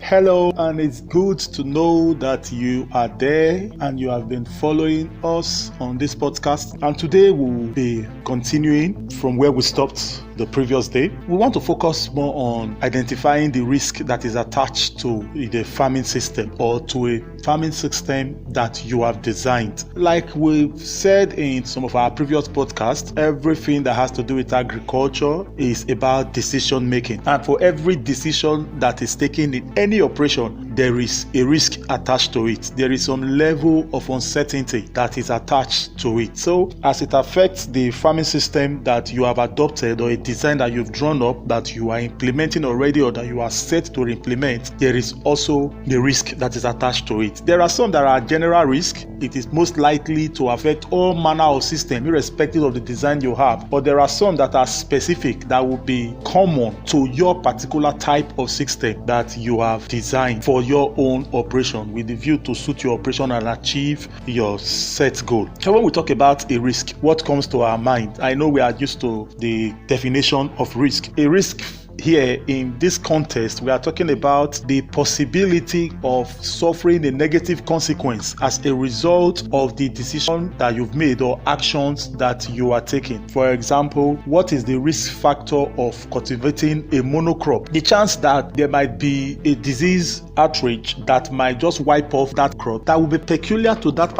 Hello, and it's good to know that you are there and you have been following us on this podcast. And today we'll be continuing from where we stopped the previous day. We want to focus more on identifying the risk that is attached to the farming system or to a farming system that you have designed. Like we've said in some of our previous podcasts, everything that has to do with agriculture is about decision making. And for every decision that is taken in any operation, there is a risk attached to it. There is some level of uncertainty that is attached to it. So as it affects the farming system that you have adopted or a design that you've drawn up that you are implementing already or that you are set to implement, there is also the risk that is attached to it. There are some that are general risk. It is most likely to affect all manner of system irrespective of the design you have. But there are some that are specific that will be common to your particular type of system that you have designed for your own operation with the view to suit your operation and achieve your set goal. So when we talk about a risk, what comes to our mind? I know we are used to the definition of risk. A risk here in this context, we are talking about the possibility of suffering a negative consequence as a result of the decision that you've made or actions that you are taking. For example, what is the risk factor of cultivating a monocrop? The chance that there might be a disease outreach that might just wipe off that crop that will be peculiar to that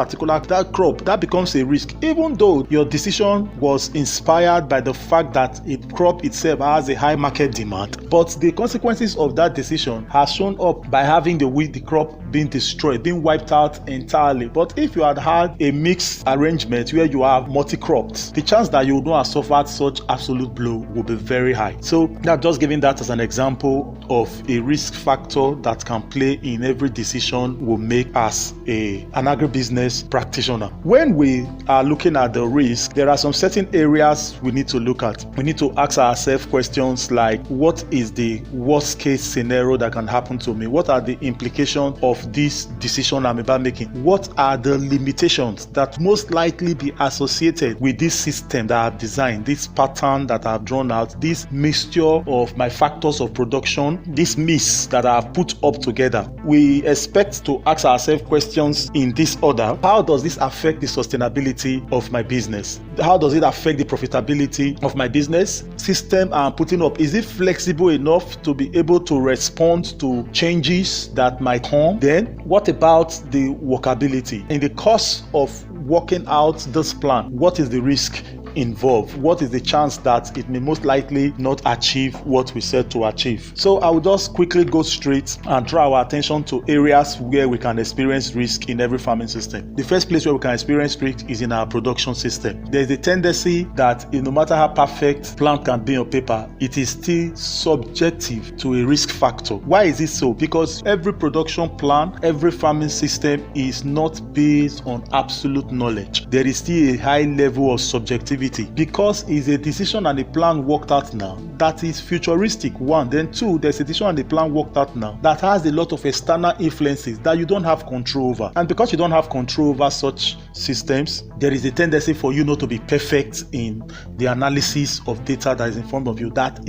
crop, that becomes a risk, even though your decision was inspired by the fact that a crop itself has a high market demand. But the consequences of that decision has shown up by having the crop being destroyed, being wiped out entirely. But if you had a mixed arrangement where you have multi-cropped, the chance that you would not have suffered such absolute blow will be very high. So that's just giving that as an example of a risk factor that can play in every decision we make as an agribusiness practitioner. When we are looking at the risk, there are some certain areas we need to look at. We need to ask ourselves questions like, what is the worst case scenario that can happen to me? What are the implications of this decision I'm about making? What are the limitations that most likely be associated with this system that I've designed, this pattern that I've drawn out, this mixture of my factors of production, this mix that I've put up together? We expect to ask ourselves questions in this order. How does this affect the sustainability of my business? How does it affect the profitability of my business? System I'm putting up, is it flexible enough to be able to respond to changes that might come? Then what about the workability? In the course of working out this plan, what is the risk involved? What is the chance that it may most likely not achieve what we said to achieve? So I will just quickly go straight and draw our attention to areas where we can experience risk in every farming system. The first place where we can experience risk is in our production system. There's a tendency that no matter how perfect plan can be on paper, it is still subjective to a risk factor. Why is it so? Because every production plan, every farming system is not based on absolute knowledge. There is still a high level of subjectivity because it's a decision and a plan worked out now that is futuristic, one. Then two, there's a decision and a plan worked out now that has a lot of external influences that you don't have control over. And because you don't have control over such systems, there is a tendency for you not to be perfect in the analysis of data that is in front of you. That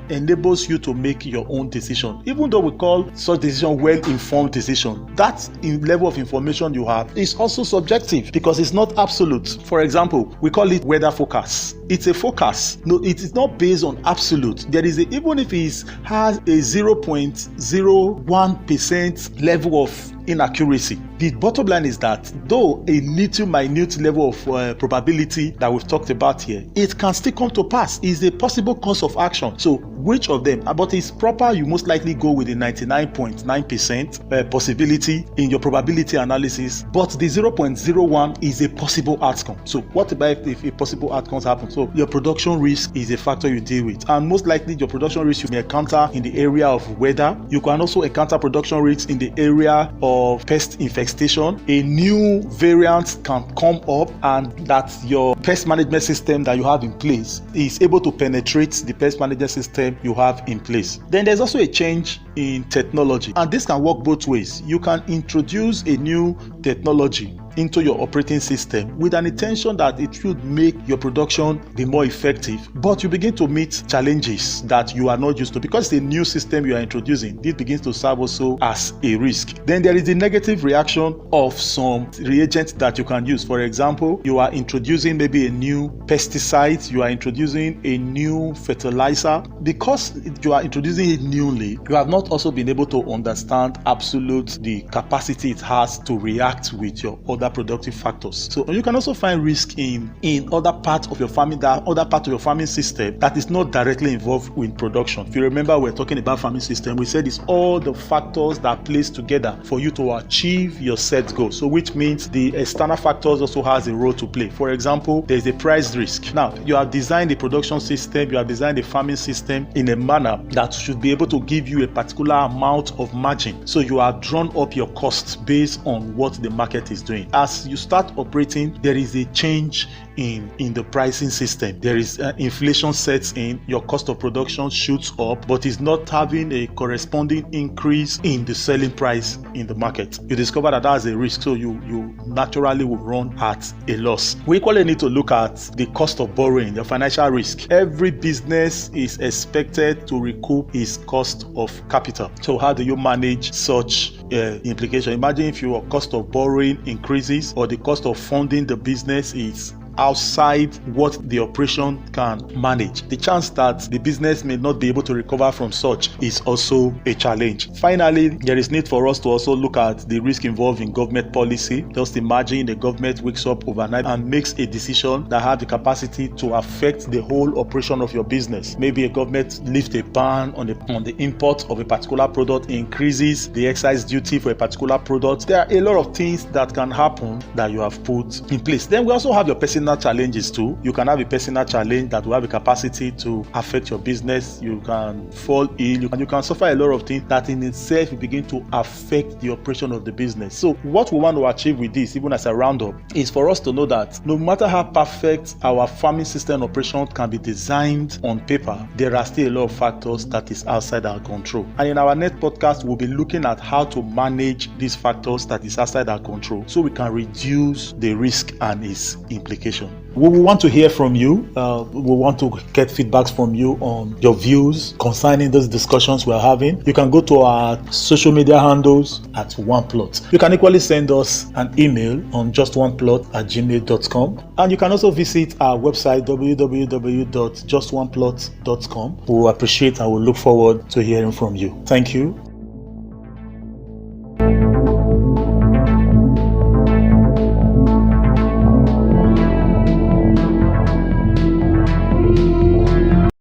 enables you to make your own decision. Even though we call such decision well-informed decision, that level of information you have is also subjective because it's not absolute. For example, we call it weather forecast. It's a forecast. No, it is not based on absolute. There is even if it has a 0.01% level of inaccuracy. The bottom line is that though a little minute level of probability that we've talked about here, it can still come to pass. Is a possible course of action. So which of them? But it's proper, you most likely go with the 99.9% possibility in your probability analysis, but the 0.01 is a possible outcome. So what about if a possible outcome happens? So your production risk is a factor you deal with, and most likely your production risk you may encounter in the area of weather. You can also encounter production risks in the area of pest infestation. A new variant can come up, and that your pest management system that you have in place is able to penetrate the pest management system you have in place. Then there's also a change in technology, and this can work both ways. You can introduce a new technology into your operating system with an intention that it should make your production be more effective, but you begin to meet challenges that you are not used to because it's a new system you are introducing. This begins to serve also as a risk. Then there is the negative reaction of some reagents that you can use. For example, you are introducing maybe a new pesticide, you are introducing a new fertilizer. Because you are introducing it newly, you have not also been able to understand the capacity it has to react with your other productive factors. So you can also find risk in other parts of your farming system that is not directly involved in production. If you remember, we're talking about farming system, we said it's all the factors that place together for you to achieve your set goal. So which means the external factors also has a role to play. For example, there's a price risk. Now, you have designed the production system, you have designed the farming system in a manner that should be able to give you a particular amount of margin. So you have drawn up your costs based on what the market is doing. As you start operating, there is a change in the pricing system. There is inflation sets in, your cost of production shoots up, but is not having a corresponding increase in the selling price in the market. You discover that that's a risk, so you naturally will run at a loss. We equally need to look at the cost of borrowing, the financial risk. Every business is expected to recoup its cost of capital. So how do you manage such implication? Imagine if your cost of borrowing increases or the cost of funding the business is outside what the operation can manage. The chance that the business may not be able to recover from such is also a challenge. Finally, there is need for us to also look at the risk involved in government policy. Just imagine the government wakes up overnight and makes a decision that has the capacity to affect the whole operation of your business. Maybe a government lifts a ban on the import of a particular product, increases the excise duty for a particular product. There are a lot of things that can happen that you have put in place. Then we also have your personal challenges too. You can have a personal challenge that will have a capacity to affect your business. You can fall ill, you can suffer a lot of things that in itself will begin to affect the operation of the business. So what we want to achieve with this, even as a roundup, is for us to know that no matter how perfect our farming system operation can be designed on paper, there are still a lot of factors that is outside our control. And in our next podcast, we'll be looking at how to manage these factors that is outside our control so we can reduce the risk and its implications. We want to hear from you. We want to get feedbacks from you on your views concerning those discussions we're having. You can go to our social media handles at OnePlot. You can equally send us an email on justoneplot@gmail.com. And you can also visit our website www.justoneplot.com. We will appreciate and we look forward to hearing from you. Thank you.